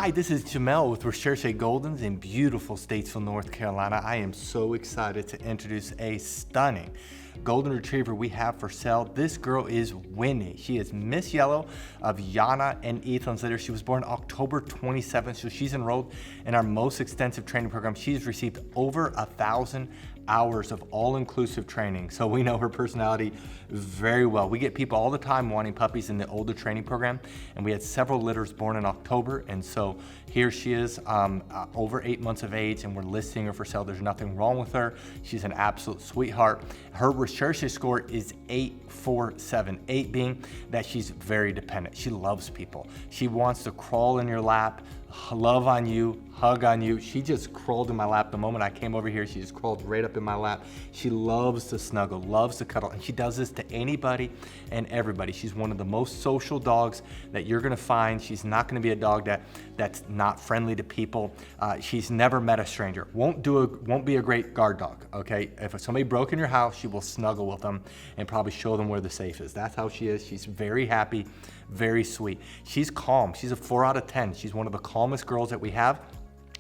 Hi, this is Jamel with Recherche Goldens in beautiful Statesville, North Carolina. I am so excited to introduce a stunning golden retriever we have for sale. This girl is Winnie. She is Miss Yellow of Yanna and Ethan's litter. She was born October 27th, so she's enrolled in our most extensive training program. She's received over 1,000 hours of all-inclusive training, so we know her personality very well. We get people all the time wanting puppies in the older training program, and we had several litters born in October, and so here she is, over 8 months of age, and we're listing her for sale. There's nothing wrong with her. She's an absolute sweetheart. Her Recherche score is 847, 8 being that she's very dependent. She loves people. She wants to crawl in your lap, love on you, hug on you. She just crawled in my lap the moment I came over here. She just crawled right up in my lap. She loves to snuggle, loves to cuddle, and she does this to anybody and everybody. She's one of the most social dogs that you're gonna find. She's not gonna be a dog that's not friendly to people. She's never met a stranger. Won't be a great guard dog, okay? If somebody broke in your house, she will snuggle with them and probably show them where the safe is. That's how she is. She's very happy, very sweet. She's calm. She's a 4 out of 10. She's one of the calmest girls that we have.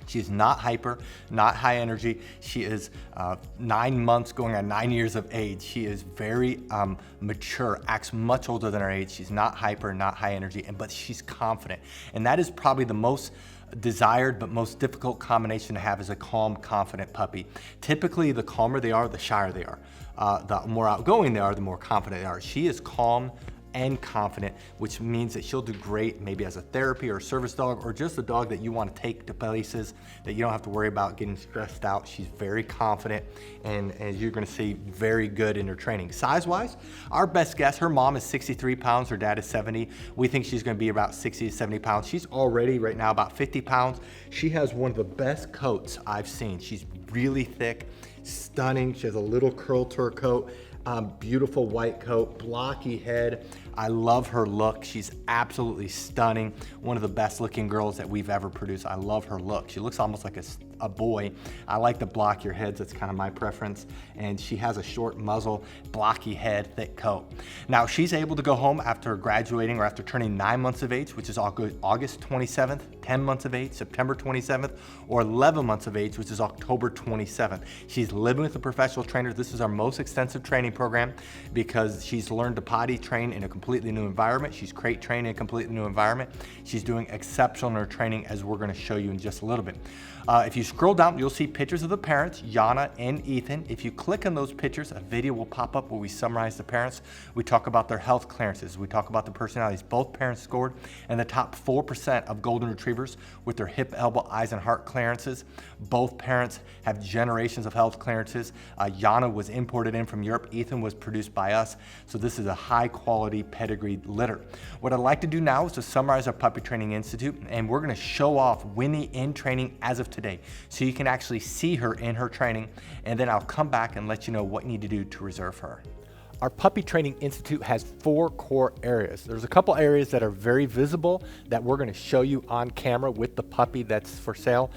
She's not hyper, not high energy. She is 9 months going on 9 years of age. She is very mature, acts much older than her age. She's not hyper, not high energy, but she's confident. And that is probably the most desired but most difficult combination to have is a calm, confident puppy. Typically, the calmer they are, the shyer they are. The more outgoing they are, the more confident they are. She is calm and confident, which means that she'll do great maybe as a therapy or service dog, or just a dog that you want to take to places that you don't have to worry about getting stressed out. She's very confident, and as you're going to see, very good in her training. Size-wise, our best guess, her mom is 63 pounds, her dad is 70. We think she's going to be about 60 to 70 pounds. She's already right now about 50 pounds. She has one of the best coats I've seen. She's really thick, stunning. She has a little curl to her coat. Beautiful white coat, blocky head. I love her look. She's absolutely stunning. One of the best looking girls that we've ever produced. I love her look. She looks almost like a boy. I like the blockier heads. That's kind of my preference. And she has a short muzzle, blocky head, thick coat. Now she's able to go home after graduating or after turning 9 months of age, which is August 27th, 10 months of age, September 27th, or 11 months of age, which is October 27th. She's living with a professional trainer. This is our most extensive training program because she's learned to potty train in a completely new environment. She's crate trained in a completely new environment. She's doing exceptional in her training, as we're going to show you in just a little bit. If you scroll down, you'll see pictures of the parents, Yanna and Ethan. If you click on those pictures, a video will pop up where we summarize the parents. We talk about their health clearances. We talk about the personalities. Both parents scored in the top 4% of golden retrievers with their hip, elbow, eyes, and heart clearances. Both parents have generations of health clearances. Yanna was imported in from Europe. Ethan was produced by us. So this is a high quality pedigreed litter. What I'd like to do now is to summarize our Puppy Training Institute, and we're going to show off Winnie in training as of today, so you can actually see her in her training, and then I'll come back and let you know what you need to do to reserve her. Our Puppy Training Institute has 4 core areas. There's a couple areas that are very visible that we're going to show you on camera with the puppy that's for sale.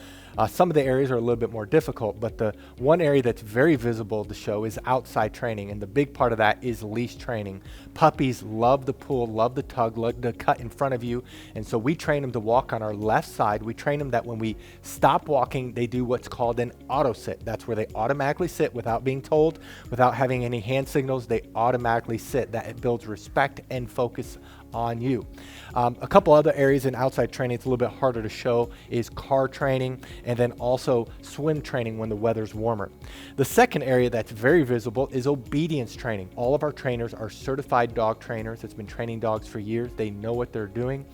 Some of the areas are a little bit more difficult, but the one area that's very visible to show is outside training, and the big part of that is leash training. Puppies love the pull, love the tug, love to cut in front of you, and so we train them to walk on our left side. We train them that when we stop walking, they do what's called an auto sit. That's where they automatically sit without being told, without having any hand signals. They automatically sit. That it builds respect and focus on you. A couple other areas in outside training it's a little bit harder to show is car training, and then also swim training when the weather's warmer. The second area that's very visible is obedience training. All of our trainers are certified dog trainers that's been training dogs for years. They know what they're doing.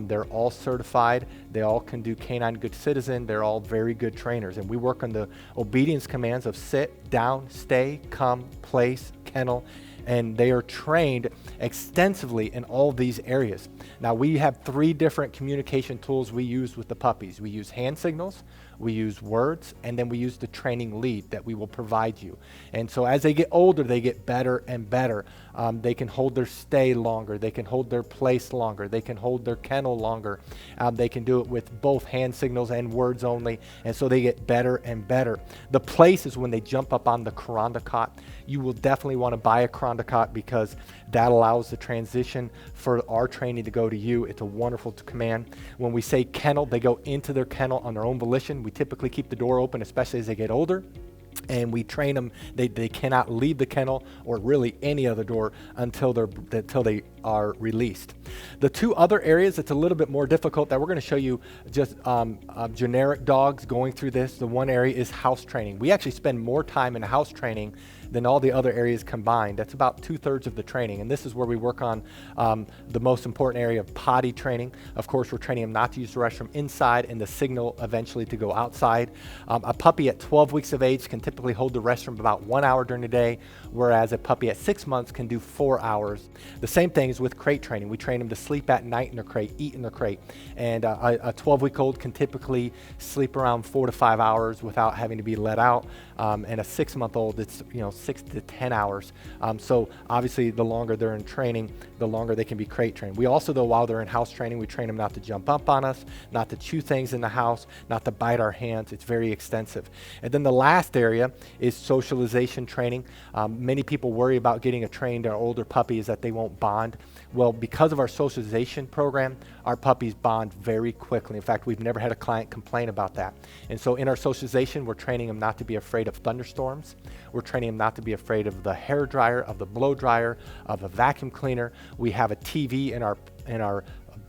They're all certified. They all can do canine good citizen. They're all very good trainers, and we work on the obedience commands of sit, down, stay, come, place, kennel, and they are trained extensively in all of these areas. Now we have 3 different communication tools we use with the puppies. We use hand signals, we use words, and then we use the training lead that we will provide you. And so as they get older, they get better and better. They can hold their stay longer. They can hold their place longer. They can hold their kennel longer. They can do it with both hand signals and words only. And so they get better and better. The place is when they jump up on the Kuranda cot. You will definitely want to buy a Kuranda cot because that allows the transition for our training to go to you. It's a wonderful command. When we say kennel, they go into their kennel on their own volition. We typically keep the door open, especially as they get older. And we train them, they cannot leave the kennel or really any other door until they are released. The two other areas that's a little bit more difficult that we're going to show you just generic dogs going through this. The one area is house training. We actually spend more time in house training than all the other areas combined. That's about 2/3 of the training. And this is where we work on the most important area of potty training. Of course, we're training them not to use the restroom inside and the signal eventually to go outside. A puppy at 12 weeks of age can typically hold the restroom about 1 hour during the day, whereas a puppy at 6 months can do 4 hours. The same thing is with crate training. We train them to sleep at night in their crate, eat in their crate. And a 12-week-old can typically sleep around 4 to 5 hours without having to be let out. And a 6-month-old, it's 6 to 10 hours. So obviously the longer they're in training, the longer they can be crate trained. We also, though, while they're in house training, we train them not to jump up on us, not to chew things in the house, not to bite our hands. It's very extensive. And then the last area is socialization training. Many people worry about getting a trained or older puppy is that they won't bond. Well, because of our socialization program, our puppies bond very quickly. In fact, we've never had a client complain about that. And so in our socialization, we're training them not to be afraid of thunderstorms. We're training them not to be afraid of the hair dryer, of the blow dryer, of a vacuum cleaner. We have a TV in our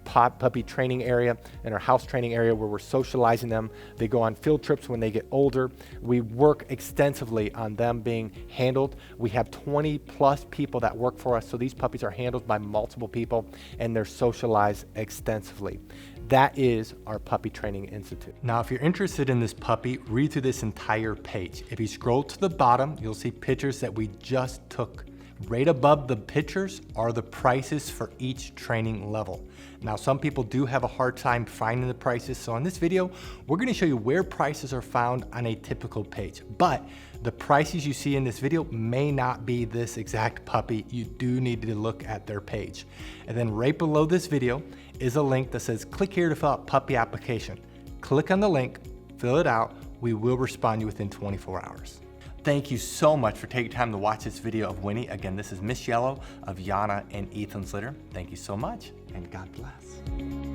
puppy training area, in our house training area, where we're socializing them. They go on field trips when they get older. We work extensively on them being handled. We have 20+ people that work for us, so these puppies are handled by multiple people and they're socialized extensively. That is our Puppy Training Institute. Now, if you're interested in this puppy, read through this entire page. If you scroll to the bottom, you'll see pictures that we just took. Right above the pictures are the prices for each training level. Now, some people do have a hard time finding the prices, so in this video, we're going to show you where prices are found on a typical page. But the prices you see in this video may not be this exact puppy. You do need to look at their page. And then right below this video is a link that says, click here to fill out puppy application. Click on the link, fill it out. We will respond to you within 24 hours. Thank you so much for taking time to watch this video of Winnie. Again, this is Miss Yellow of Yanna and Ethan's litter. Thank you so much, and God bless.